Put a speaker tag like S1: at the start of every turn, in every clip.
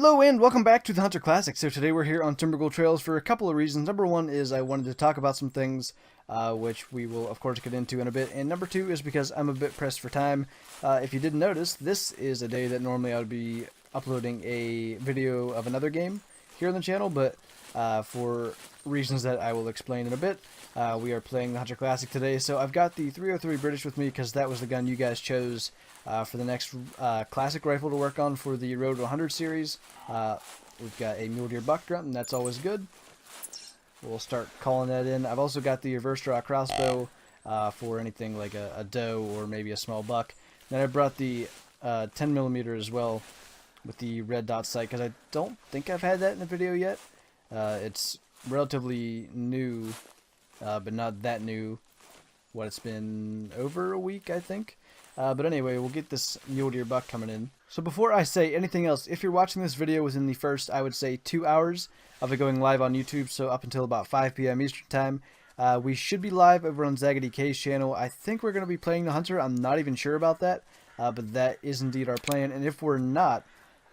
S1: Hello and welcome back to the Hunter Classic. So today we're here on Timbergold Trails for a couple of reasons. Number one is I wanted to talk about some things, which we will of course get into in a bit. And number two is because I'm a bit pressed for time. If you didn't notice, this is a day that normally I would be uploading a video of another game here on the channel, but for reasons that I will explain in a bit, we are playing the Hunter Classic today. So I've got the 303 British with me because that was the gun you guys chose for the next classic rifle to work on for the Road to 100 series. We've got a mule deer buck grunt, and that's always good. We'll start calling that in. I've also got the reverse draw crossbow for anything like a doe or maybe a small buck. Then I brought the 10mm as well with the red dot sight because I don't think I've had that in the video yet. It's relatively new, but not that new. What, it's been over a week, I think. But anyway, we'll get this mule deer buck coming in. So before I say anything else, if you're watching this video within the first, I would say 2 hours of it going live on YouTube, so up until about 5 p.m. Eastern Time, we should be live over on Zaggedy K's channel. I think we're going to be playing the Hunter. I'm not even sure about that, but that is indeed our plan. And if we're not,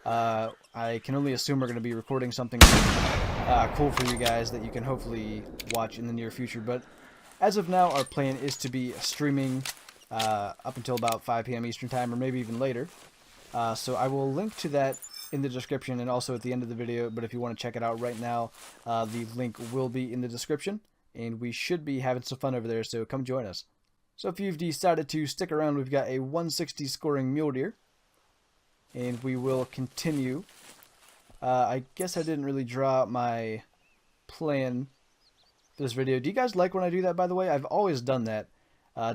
S1: I can only assume we're going to be recording something cool for you guys that you can hopefully watch in the near future. But as of now, our plan is to be streaming up until about 5 p.m. Eastern Time, or maybe even later. So I will link to that in the description and also at the end of the video, but if you want to check it out right now, the link will be in the description, and we should be having some fun over there, so come join us. So if you've decided to stick around, we've got a 160 scoring mule deer, and we will continue. I guess I didn't really draw out my plan for this video. Do you guys like when I do that, by the way? I've always done that.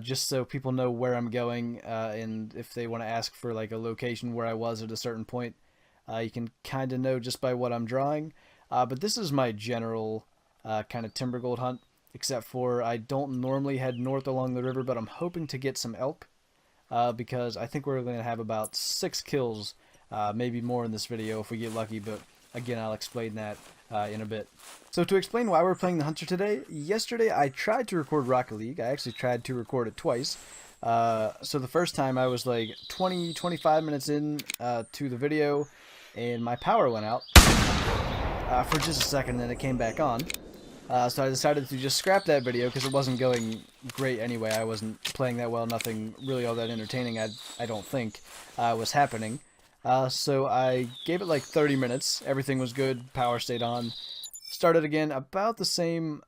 S1: Just so people know where I'm going, and if they want to ask for like a location where I was at a certain point, you can kind of know just by what I'm drawing. But this is my general kind of Timbergold hunt, except for I don't normally head north along the river, but I'm hoping to get some elk, because I think we're going to have about 6 kills, maybe more in this video if we get lucky, but again, I'll explain that in a bit. So to explain why we're playing the Hunter today, yesterday I tried to record Rocket League. I actually tried to record it twice. So the first time I was like 20-25 minutes in to the video, and my power went out for just a second, and then it came back on. So I decided to just scrap that video because it wasn't going great anyway. I wasn't playing that well. Nothing really all that entertaining, I don't think, was happening. So I gave it like 30 minutes. Everything was good. Power stayed on. Started again about the same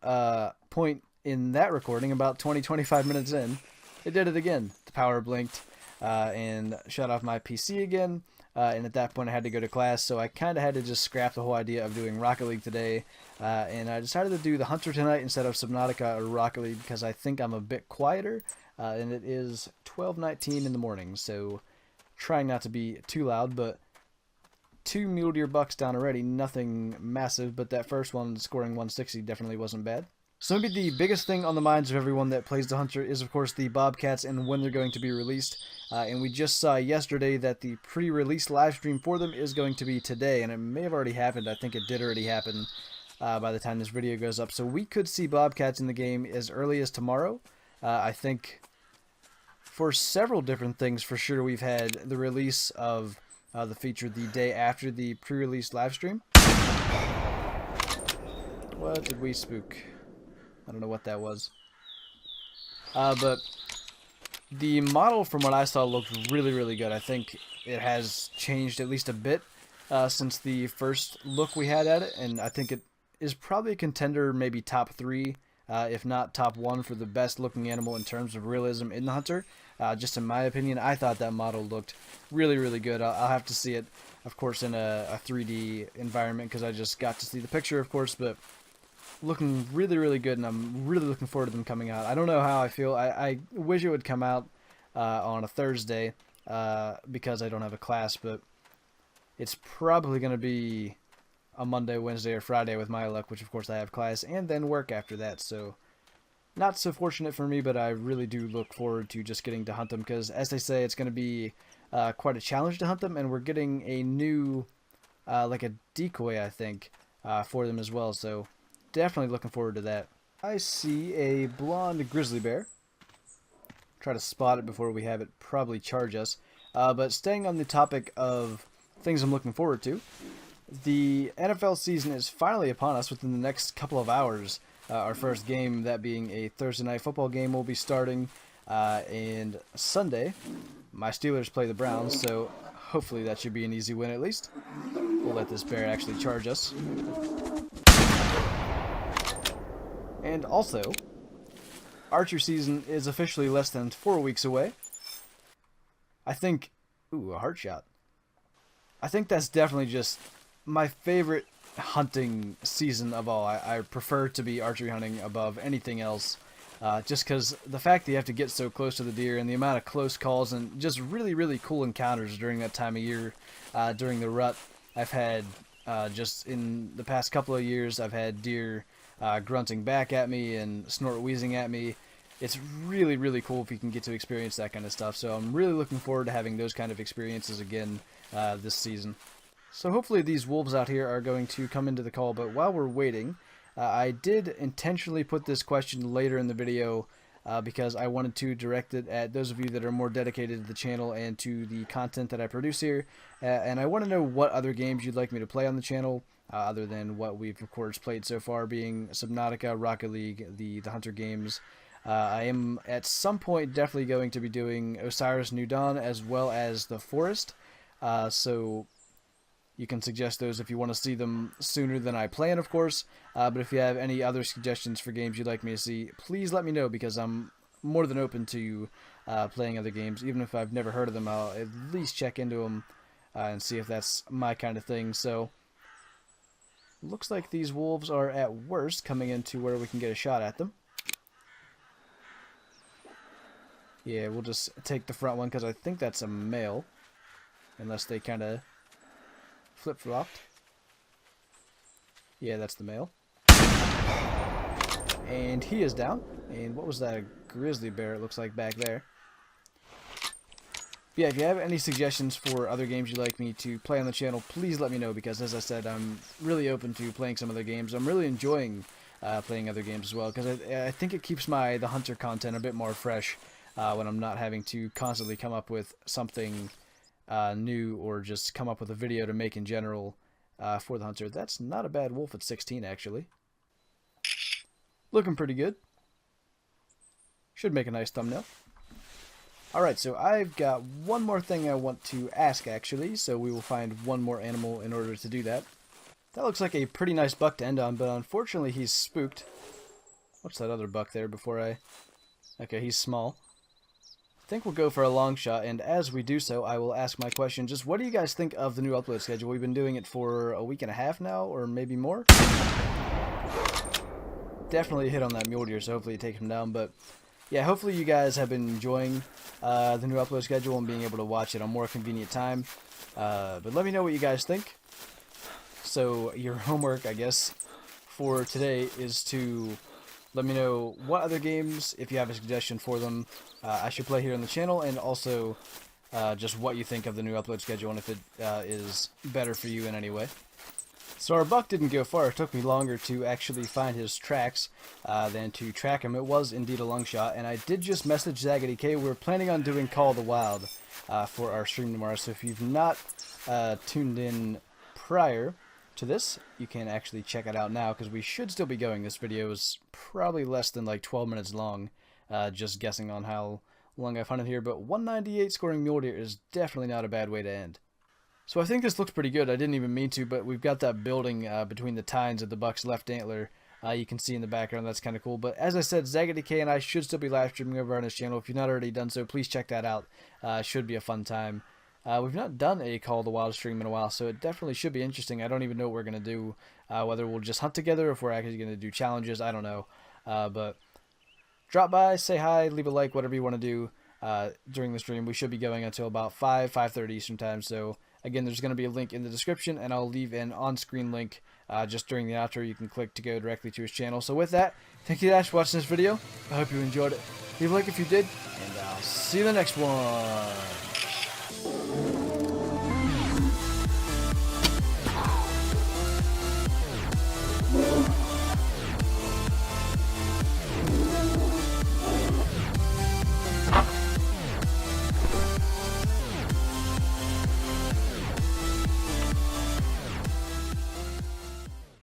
S1: point in that recording, about 20-25 minutes in. It did it again. The power blinked and shut off my PC again. And at that point I had to go to class, so I kind of had to just scrap the whole idea of doing Rocket League today. And I decided to do the Hunter tonight instead of Subnautica or Rocket League because I think I'm a bit quieter. And it is 12:19 in the morning, so trying not to be too loud, but 2 mule deer bucks down already, nothing massive, but that first one scoring 160 definitely wasn't bad. So maybe the biggest thing on the minds of everyone that plays the Hunter is of course the Bobcats and when they're going to be released, and we just saw yesterday that the pre-release live stream for them is going to be today, and it may have already happened. I think it did already happen by the time this video goes up, so we could see Bobcats in the game as early as tomorrow. I think for several different things, for sure, we've had the release of the feature the day after the pre-release live stream. What did we spook? I don't know what that was. But the model, from what I saw, looked really, really good. I think it has changed at least a bit since the first look we had at it, and I think it is probably a contender, maybe top 3, if not top 1 for the best looking animal in terms of realism in the Hunter. Just in my opinion, I thought that model looked really, really good. I'll have to see it, of course, in a 3D environment because I just got to see the picture, of course, but looking really, really good, and I'm really looking forward to them coming out. I don't know how I feel. I wish it would come out on a Thursday because I don't have a class, but it's probably going to be a Monday, Wednesday, or Friday with my luck, which of course I have class, and then work after that, so not so fortunate for me, but I really do look forward to just getting to hunt them, because as they say, it's going to be quite a challenge to hunt them, and we're getting a new, like a decoy, I think, for them as well, so definitely looking forward to that. I see a blonde grizzly bear. Try to spot it before we have it probably charge us, but staying on the topic of things I'm looking forward to, The NFL season is finally upon us within the next couple of hours. Our first game, that being a Thursday night football game, will be starting. And Sunday, my Steelers play the Browns, so hopefully that should be an easy win at least. We'll let this bear actually charge us. And also, archery season is officially less than 4 weeks away. I think... Ooh, a heart shot. I think that's definitely just my favorite hunting season of all. I prefer to be archery hunting above anything else. Just because the fact that you have to get so close to the deer and the amount of close calls and just really, really cool encounters during that time of year, during the rut. I've had, just in the past couple of years, I've had deer grunting back at me and snort wheezing at me. It's really, really cool if you can get to experience that kind of stuff. So I'm really looking forward to having those kind of experiences again this season. So hopefully these wolves out here are going to come into the call, but while we're waiting, I did intentionally put this question later in the video because I wanted to direct it at those of you that are more dedicated to the channel and to the content that I produce here. And I want to know what other games you'd like me to play on the channel, other than what we've of course played so far, being Subnautica, Rocket League, the Hunter games. I am at some point definitely going to be doing Osiris New Dawn as well as The Forest. So you can suggest those if you want to see them sooner than I plan, of course. But if you have any other suggestions for games you'd like me to see, please let me know, because I'm more than open to playing other games. Even if I've never heard of them, I'll at least check into them and see if that's my kind of thing. So, looks like these wolves are at worst coming into where we can get a shot at them. Yeah, we'll just take the front one because I think that's a male. Unless they kind of flip-flopped. Yeah, that's the male. And he is down. And what was that? A grizzly bear, it looks like, back there. Yeah, if you have any suggestions for other games you'd like me to play on the channel, please let me know, because as I said, I'm really open to playing some other games. I'm really enjoying playing other games as well, because I think it keeps the Hunter content a bit more fresh when I'm not having to constantly come up with something new, or just come up with a video to make in general for the Hunter. That's not a bad wolf at 16, actually. Looking pretty good. Should make a nice thumbnail. Alright, so I've got one more thing I want to ask, actually, so we will find one more animal in order to do that. That looks like a pretty nice buck to end on, but unfortunately he's spooked. What's that other buck there before I... Okay, he's small. I think we'll go for a long shot, and as we do so, I will ask my question. Just what do you guys think of the new upload schedule? We've been doing it for a week and a half now, or maybe more. Definitely hit on that mule deer, so hopefully you take him down. But yeah, hopefully you guys have been enjoying the new upload schedule and being able to watch it on more convenient time. But let me know what you guys think. So your homework, I guess, for today is to let me know what other games, if you have a suggestion for them, I should play here on the channel, and also just what you think of the new upload schedule and if it is better for you in any way. So our buck didn't go far. It took me longer to actually find his tracks than to track him. It was indeed a long shot, and I did just message Zaggity K. We're planning on doing Call of the Wild for our stream tomorrow, so if you've not tuned in prior to this, you can actually check it out now, because we should still be going. This video is probably less than like 12 minutes long, just guessing on how long I've hunted here, but 198 scoring mule deer is definitely not a bad way to end. So I think this looks pretty good. I didn't even mean to, but we've got that building between the tines of the buck's left antler. You can see in the background. That's kind of cool. But as I said, Zaggity K and I should still be live streaming over on his channel. If you've not already done so, please check that out. Should be a fun time. We've not done a Call of the Wild stream in a while, so it definitely should be interesting. I don't even know what we're going to do, whether we'll just hunt together or if we're actually going to do challenges. I don't know. But drop by, say hi, leave a like, whatever you want to do during the stream. We should be going until about 5:30 Eastern time. So again, there's going to be a link in the description, and I'll leave an on-screen link just during the outro. You can click to go directly to his channel. So with that, thank you guys for watching this video. I hope you enjoyed it. Leave a like if you did, and I'll see you in the next one.